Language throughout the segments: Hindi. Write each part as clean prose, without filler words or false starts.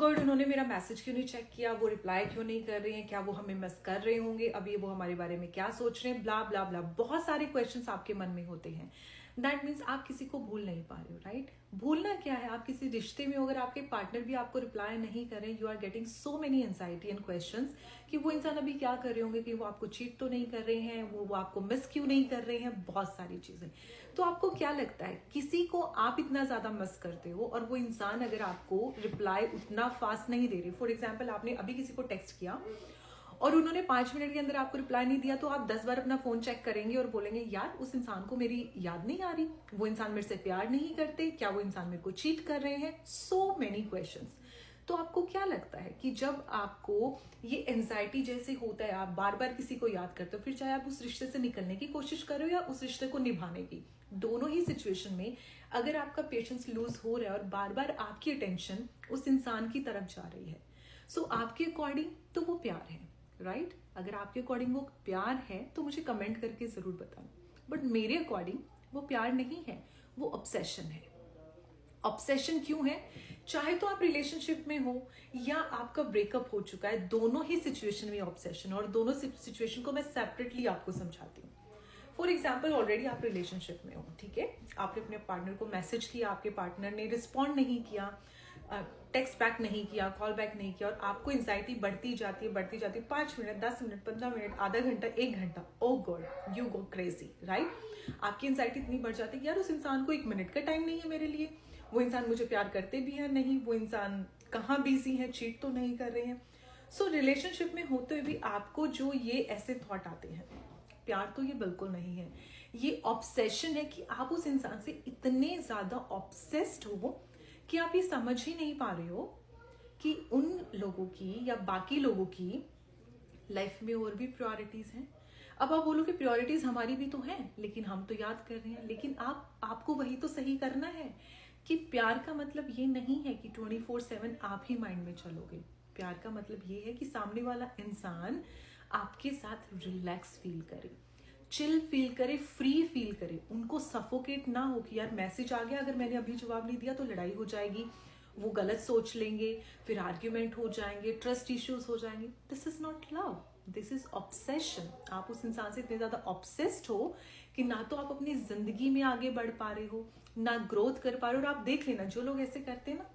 गॉड, उन्होंने मेरा मैसेज क्यों नहीं चेक किया, वो रिप्लाई क्यों नहीं कर रहे हैं, क्या वो हमें मिस कर रहे होंगे, अभी वो हमारे बारे में क्या सोच रहे हैं, ब्ला ब्ला ब्ला। बहुत सारे क्वेश्चंस आपके मन में होते हैं। दैट मीन्स आप किसी को भूल नहीं पा रहे हो, राइट? भूलना क्या है? आप किसी रिश्ते में हो, अगर आपके पार्टनर भी आपको रिप्लाई नहीं कर रहे, you are getting so many anxiety and questions कि वो इंसान अभी क्या कर रहे होंगे, कि वो आपको चीट तो नहीं कर रहे हैं, वो आपको मिस क्यों नहीं कर रहे हैं, बहुत सारी चीजें। तो आपको क्या लगता है, किसी को आप इतना ज्यादा मिस करते हो और वो इंसान अगर आपको रिप्लाई उतना फास्ट नहीं दे रहे, फॉर एग्जाम्पल आपने अभी किसी को टेक्स्ट किया और उन्होंने 5 मिनट के अंदर आपको रिप्लाई नहीं दिया, तो आप 10 बार अपना फोन चेक करेंगे और बोलेंगे यार उस इंसान को मेरी याद नहीं आ रही, वो इंसान मेरे से प्यार नहीं करते, क्या वो इंसान मेरे को चीट कर रहे हैं? So many questions. तो आपको क्या लगता है कि जब आपको ये एंजाइटी जैसे होता है, आप बार बार किसी को याद करते हो, फिर चाहे आप उस रिश्ते से निकलने की कोशिश करो या उस रिश्ते को निभाने की, दोनों ही सिचुएशन में अगर आपका पेशेंस लूज हो रहा है और बार बार आपकी अटेंशन उस इंसान की तरफ जा रही है, सो आपके अकॉर्डिंग तो वो प्यार है, राइट? अगर आपके अकॉर्डिंग वो प्यार है तो मुझे कमेंट करके जरूर बताना। बट मेरे अकॉर्डिंग वो प्यार नहीं है, वो ऑब्सेशन है। ऑब्सेशन क्यों है? चाहे तो आप रिलेशनशिप में हो या आपका ब्रेकअप हो चुका है, दोनों ही सिचुएशन में ऑब्सेशन, और दोनों सिचुएशन को मैं सेपरेटली आपको समझाती हूँ। फॉर एग्जाम्पल, ऑलरेडी आप रिलेशनशिप में हो, ठीक है, आपने अपने पार्टनर को मैसेज किया, आपके पार्टनर ने रिस्पॉन्ड नहीं किया, टेक्स्ट बैक नहीं किया, कॉल बैक नहीं किया, और आपको एंजाइटी बढ़ती जाती है 5 मिनट, 10 मिनट, 15 मिनट, आधा घंटा, 1 घंटा, oh god, you go crazy, right? आपकी एंजाइटी इतनी बढ़ जाती है कि यार उस इंसान को 1 मिनट का टाइम नहीं है मेरे लिए, वो इंसान मुझे प्यार करते भी है नहीं, वो इंसान कहाँ बिजी है, चीट तो नहीं कर रहे हैं। सो रिलेशनशिप में होते हुए भी आपको जो ये ऐसे थॉट आते हैं, प्यार तो ये बिल्कुल नहीं है, ये ऑब्सेशन है कि आप उस इंसान से इतने ज्यादा ऑब्सेस्ड हो कि आप ये समझ ही नहीं पा रहे हो कि उन लोगों की या बाकी लोगों की लाइफ में और भी प्रायोरिटीज हैं। अब आप बोलो कि प्रायोरिटीज हमारी भी तो हैं, लेकिन हम तो याद कर रहे हैं, लेकिन आपको वही तो सही करना है कि प्यार का मतलब ये नहीं है कि 24/7 आप ही माइंड में चलोगे। प्यार का मतलब ये है कि सामने वाला इंसान आपके साथ रिलैक्स फील करे, चिल फील करे, फ्री फील करे, उनको सफोकेट ना हो कि यार मैसेज आ गया, अगर मैंने अभी जवाब नहीं दिया तो लड़ाई हो जाएगी, वो गलत सोच लेंगे, फिर आर्ग्यूमेंट हो जाएंगे, ट्रस्ट इश्यूज हो जाएंगे। This is not love, this is obsession. आप उस इंसान से इतने ज्यादा ऑब्सेस्ड हो कि ना तो आप अपनी जिंदगी में आगे बढ़ पा रहे हो, ना ग्रोथ कर पा रहे हो। और आप देख लेना, जो लोग ऐसे करते हैं ना,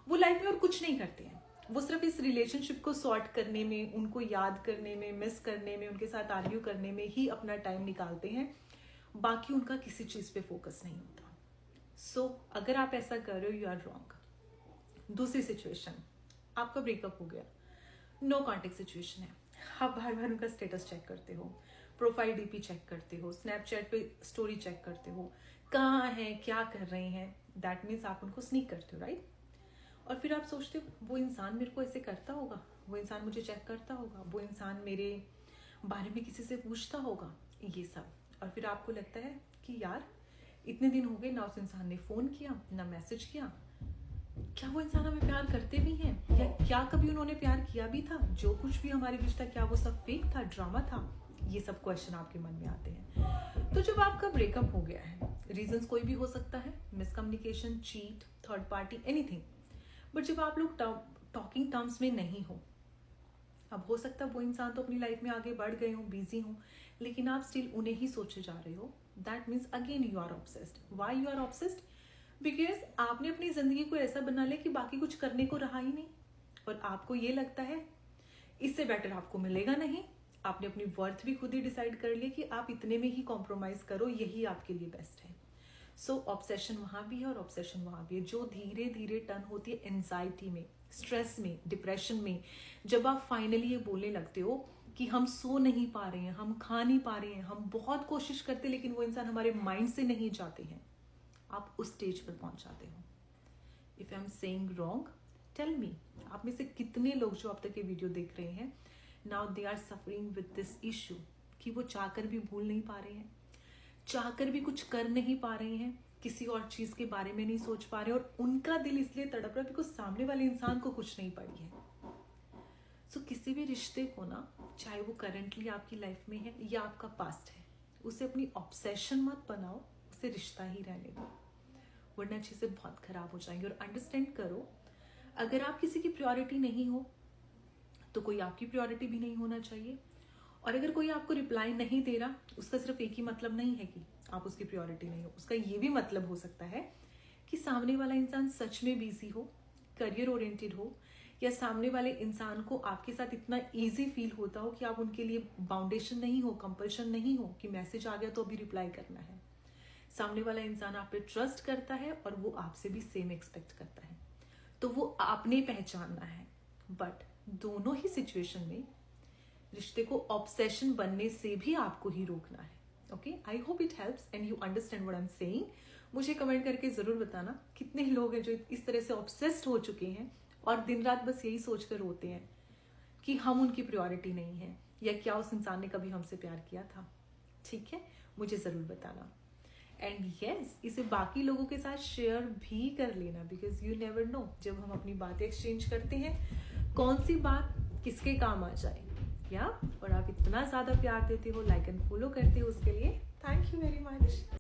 वो लाइफ में और कुछ नहीं करते हैं, वो सिर्फ इस रिलेशनशिप को सॉर्ट करने में, उनको याद करने में, मिस करने में, उनके साथ आर्ग्यू करने में ही अपना टाइम निकालते हैं, बाकी उनका किसी चीज पे फोकस नहीं होता। सो अगर आप ऐसा कर रहे हो, यू आर रॉन्ग। दूसरी सिचुएशन, आपका ब्रेकअप हो गया, नो कॉन्टेक्ट सिचुएशन है, आप बार बार उनका स्टेटस चेक करते हो, प्रोफाइल डीपी चेक करते हो, स्नैपचैट पे स्टोरी चेक करते हो, कहाँ हैं, क्या कर रहे हैं, दैट मीन्स आप उनको स्नीक करते हो, राइट? और फिर आप सोचते हो वो इंसान मेरे को ऐसे करता होगा, वो इंसान मुझे चेक करता होगा, वो इंसान मेरे बारे में किसी से पूछता होगा, ये सब। और फिर आपको लगता है कि यार इतने दिन हो गए ना उस इंसान ने फोन किया, ना मैसेज किया, क्या वो इंसान हमें प्यार करते भी हैं, या क्या कभी उन्होंने प्यार किया भी था? जो कुछ भी हमारे रिश्ता, क्या वो सब फेक था, ड्रामा था? ये सब क्वेश्चन आपके मन में आते हैं। तो जब आपका ब्रेकअप हो गया है, रीजंस कोई भी हो सकता है, miscommunication, cheat, third party, anything. But जब आप लोग टॉकिंग टर्म्स में नहीं हो, अब हो सकता है वो इंसान तो अपनी लाइफ में आगे बढ़ गए हो, बिजी हो, लेकिन आप स्टिल उन्हें ही सोचे जा रहे हो, that means again you are obsessed. Why you are obsessed? Because आपने अपनी जिंदगी को ऐसा बना लिया कि बाकी कुछ करने को रहा ही नहीं, और आपको ये लगता है इससे बेटर आपको मिलेगा नहीं। आपने अपनी वर्थ भी खुद ही डिसाइड कर लिया कि आप इतने में ही कॉम्प्रोमाइज करो, यही आपके लिए बेस्ट है। सो ऑब्सेशन वहां भी है और ऑब्सेशन वहां भी है, जो धीरे धीरे टर्न होती है एंजाइटी में, स्ट्रेस में, डिप्रेशन में। जब आप फाइनली ये बोलने लगते हो कि हम सो नहीं पा रहे हैं, हम खा नहीं पा रहे हैं, हम बहुत कोशिश करते लेकिन वो इंसान हमारे माइंड से नहीं जाते हैं, आप उस स्टेज पर पहुंच जाते हो। If I am saying wrong, tell me, आप में से कितने लोग जो अब तक ये वीडियो देख रहे हैं, now they are suffering with this issue कि वो चाहकर भी भूल नहीं पा रहे हैं, चाहकर भी कुछ कर नहीं पा रहे हैं, किसी और चीज के बारे में नहीं सोच पा रहे, और उनका दिल इसलिए तड़प रहा है बिकॉज सामने वाले इंसान को कुछ नहीं पड़ी है। सो किसी भी रिश्ते को ना, चाहे वो करंटली आपकी लाइफ में है या आपका पास्ट है, उसे अपनी ऑब्सेशन मत बनाओ, उसे रिश्ता ही रहने दो, वरना चीजें बहुत खराब हो जाएंगी। और अंडरस्टैंड करो, अगर आप किसी की प्रायोरिटी नहीं हो तो कोई आपकी प्रायोरिटी भी नहीं होना चाहिए। और अगर कोई आपको रिप्लाई नहीं दे रहा, उसका सिर्फ एक ही मतलब नहीं है कि आप उसकी प्रायोरिटी नहीं हो। उसका ये भी मतलब हो सकता है कि सामने वाला इंसान सच में बिजी हो, करियर ओरिएंटेड हो, या सामने वाले इंसान को आपके साथ इतना इजी फील होता हो कि आप उनके लिए बाउंडेशन नहीं हो, कंपल्शन नहीं हो कि मैसेज आ गया तो अभी रिप्लाई करना है। सामने वाला इंसान आप पे ट्रस्ट करता है और वो आपसे भी सेम एक्सपेक्ट करता है, तो वो आपने पहचानना है। बट दोनों ही सिचुएशन में रिश्ते को ऑब्सेशन बनने से भी आपको ही रोकना है। Okay, I hope it helps and you understand what I am saying. मुझे कमेंट करके जरूर बताना कितने लोग हैं जो इस तरह से ऑब्सेस्ड हो चुके हैं और दिन रात बस यही सोचकर रोते हैं कि हम उनकी प्रायोरिटी नहीं है, या क्या उस इंसान ने कभी हमसे प्यार किया था। ठीक है, मुझे जरूर बताना। एंड यस, इसे बाकी लोगों के साथ शेयर भी कर लेना, बिकॉज यू नेवर नो, जब हम अपनी बातें एक्सचेंज करते हैं कौन सी बात किसके काम आ जाए। या और आप इतना ज्यादा प्यार देते हो, लाइक एंड फॉलो करते हो, उसके लिए थैंक यू वेरी मच।